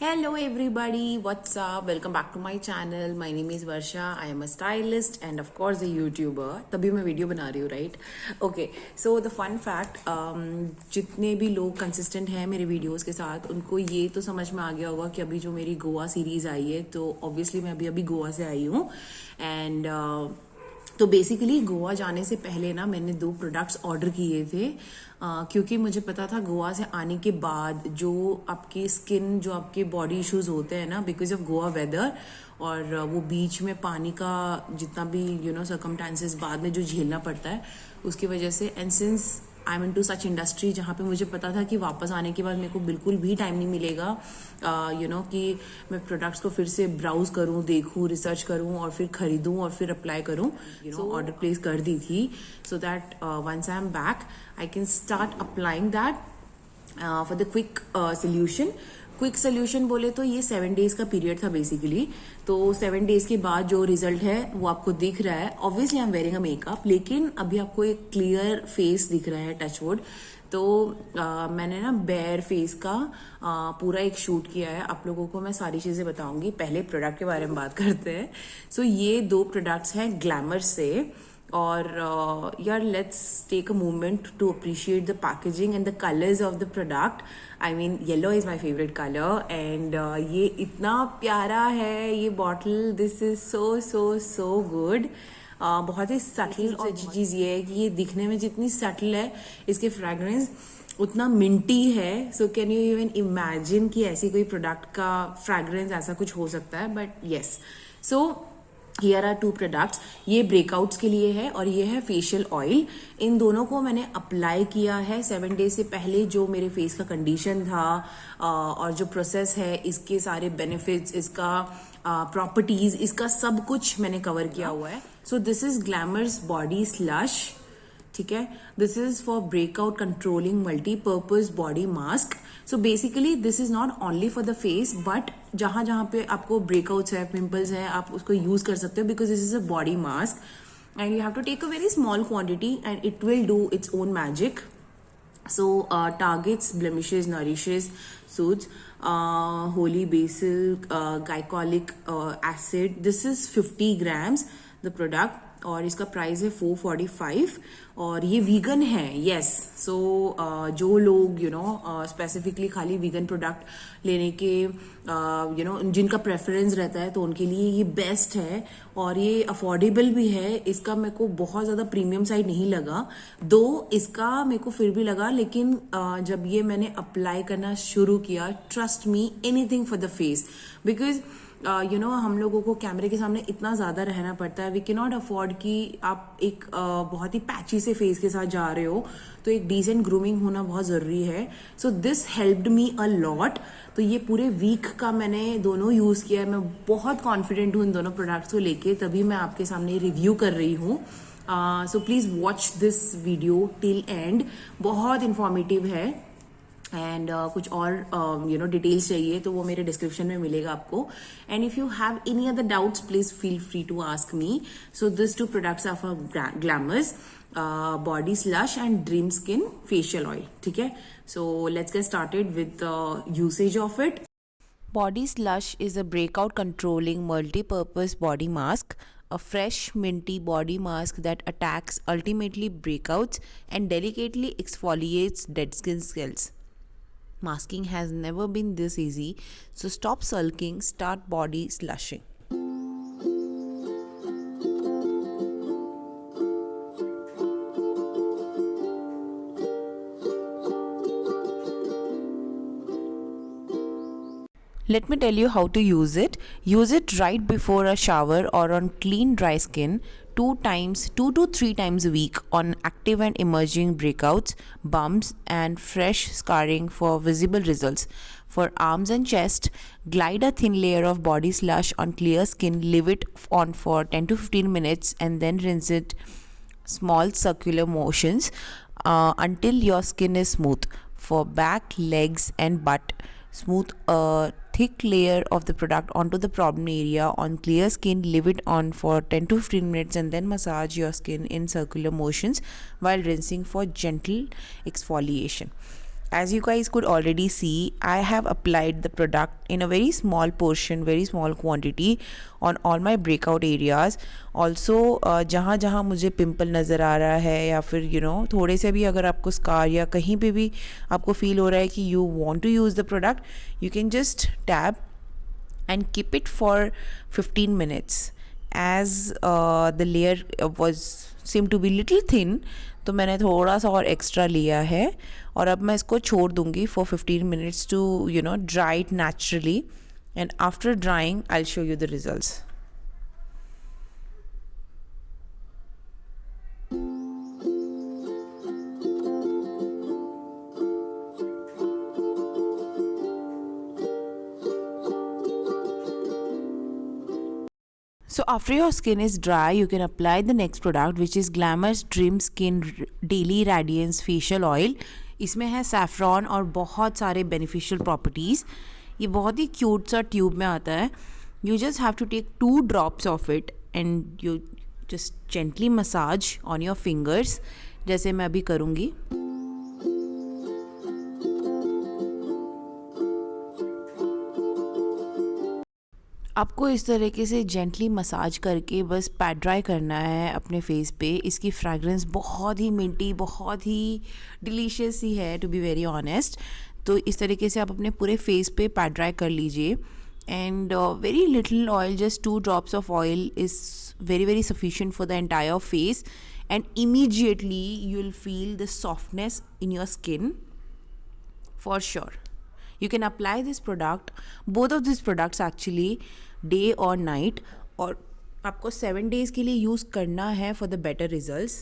Hello everybody, what's up? Welcome back to my channel. My name is Varsha. I am a stylist and of course a YouTuber. तभी मैं video बना रही हूँ, right? Okay, so the fun fact, जितने भी लोग consistent हैं मेरे वीडियोस के साथ उनको ये तो समझ में आ गया होगा कि अभी जो मेरी गोवा सीरीज आई है तो ऑब्वियसली मैं अभी गोवा से आई हूँ एंड तो बेसिकली गोवा जाने से पहले ना मैंने 2 प्रोडक्ट्स ऑर्डर किए थे क्योंकि मुझे पता था गोवा से आने के बाद जो आपकी स्किन जो आपके बॉडी इश्यूज होते हैं ना बिकॉज ऑफ गोवा वेदर और वो बीच में पानी का जितना भी सर्कमस्टांसेस बाद में जो झेलना पड़ता है उसकी वजह से and since I am into such industry जहाँ पे मुझे पता था कि वापस आने के बाद मेरे को बिल्कुल भी टाइम नहीं मिलेगा कि मैं प्रोडक्ट्स को फिर से ब्राउज करूँ, देखूँ, रिसर्च करूँ और फिर खरीदूँ और फिर अप्लाई करूँ। ऑर्डर प्लेस कर दी थी so that once I am back I can start applying that for the quick solution बोले तो ये 7 डेज का पीरियड था बेसिकली। तो 7 डेज के बाद जो रिजल्ट है वो आपको दिख रहा है। Obviously I am wearing a makeup लेकिन अभी आपको एक क्लियर फेस दिख रहा है, टच वुड। तो मैंने ना बेयर फेस का पूरा एक शूट किया है। आप लोगों को मैं सारी चीजें बताऊंगी, पहले प्रोडक्ट के बारे में बात करते हैं। सो ये 2 प्रोडक्ट्स हैं ग्लैमर से और यार let's take a moment to appreciate the packaging and the colours of the product. I mean yellow is my favourite colour and ये इतना प्यारा है ये bottle. This is so so so good. बहुत ही सटल और अच्छी चीज ये है कि ये दिखने में जितनी सटल है इसके फ्रेग्रेंस उतना मिंटी है। So can you even imagine कि ऐसी कोई प्रोडक्ट का फ्रेग्रेंस ऐसा कुछ हो सकता है। But yes, so here are 2 products. ये ब्रेकआउट्स के लिए है और ये है फेशियल ऑयल। इन दोनों को मैंने अप्लाई किया है 7 डेज से पहले। जो मेरे फेस का कंडीशन था और जो प्रोसेस है, इसके सारे बेनिफिट्स, इसका प्रॉपर्टीज, इसका सब कुछ मैंने कवर किया हुआ है। So this is Glamour's body slush, ठीक है। This is for breakout controlling multipurpose body mask. So basically this is not only for the face but जहां जहां पे आपको ब्रेकआउट्स है, पिंपल्स है, आप उसको यूज कर सकते हो because this is a body mask and you have to take a very small quantity and it will do its own magic. So targets blemishes, nourishes, soothes, holy basil, glycolic acid. This is 50 grams the product और इसका price है 445 और ये vegan है. Yes, सो जो लोग specifically खाली vegan product लेने के जिनका प्रेफरेंस रहता है तो उनके लिए ये बेस्ट है और ये अफोर्डेबल भी है. इसका मेरे को बहुत ज्यादा प्रीमियम साइड नहीं लगा, दो इसका मेरे को फिर भी लगा, लेकिन जब ये मैंने अप्लाई करना शुरू किया, trust me, anything for the face, because हम लोगों को कैमरे के सामने इतना ज्यादा रहना पड़ता है. वी कैन नॉट अफोर्ड कि आप एक बहुत ही पैची से फेस के साथ जा रहे हो, तो एक डिसेंट ग्रूमिंग होना बहुत जरूरी है. So this helped me a lot. तो ये पूरे वीक का मैंने दोनों यूज किया है. मैं बहुत कॉन्फिडेंट हूँ इन दोनों प्रोडक्ट्स को लेके, तभी मैं आपके सामने रिव्यू कर रही हूँ. So please watch this video till and. बहुत इंफॉर्मेटिव है एंड कुछ और डिटेल्स चाहिए तो वो मेरे डिस्क्रिप्शन में मिलेगा आपको. And if you have any other doubts please feel free to ask me. So this 2 products are for Glamour's body slush and dream skin facial oil. ठीक है, so let's get started with the usage of it. Body Slush is a breakout controlling multi-purpose body mask, a fresh minty body mask that attacks ultimately breakouts and delicately exfoliates dead skin cells. Masking has never been this easy, so stop sulking, start body slushing. Let me tell you how to use it. Use it right before a shower or on clean dry skin 2 to 3 times a week on active and emerging breakouts, bumps and fresh scarring for visible results. For arms and chest, glide a thin layer of body slush on clear skin, leave it on for 10 to 15 minutes and then rinse it small circular motions until your skin is smooth. For back, legs and butt, smooth a thick layer of the product onto the problem area on clear skin, leave it on for 10 to 15 minutes and then massage your skin in circular motions while rinsing for gentle exfoliation. as you guys could already see, I have applied the product in a very small portion, very small quantity on all my breakout areas. Also जहाँ जहाँ मुझे pimple नज़र आ रहा है या फिर थोड़े से भी अगर आपको स्कार या कहीं पे भी आपको फील हो रहा है कि you want to use the product, you can just tap and keep it for 15 minutes. As the layer seemed to be little thin, तो मैंने थोड़ा सा और एक्स्ट्रा लिया है और अब मैं इसको छोड़ दूंगी for 15 minutes to dry it naturally, and after drying I'll show you the results. So after your skin is dry, you can apply the next product, which is Glamour's Dream Skin Daily Radiance Facial Oil. इसमें है saffron और बहुत सारे beneficial properties. ये बहुत ही cute सा tube में आता है. You just have to take 2 drops of it and you just gently massage on your fingers, जैसे मैं अभी करूँगी. आपको इस तरीके से जेंटली मसाज करके बस पैट ड्राई करना है अपने फेस पे. इसकी फ्रैग्रेंस बहुत ही मिंटी, बहुत ही डिलीशियस ही है, टू बी वेरी ऑनेस्ट. तो इस तरीके से आप अपने पूरे फेस पे पैट ड्राई कर लीजिए. And very little oil, just 2 drops of oil is very very sufficient for the entire face, and immediately you'll feel the softness in your skin for sure. You can apply this product, both of these products actually, day और night, और आपको 7 days के लिए use करना है for the better results.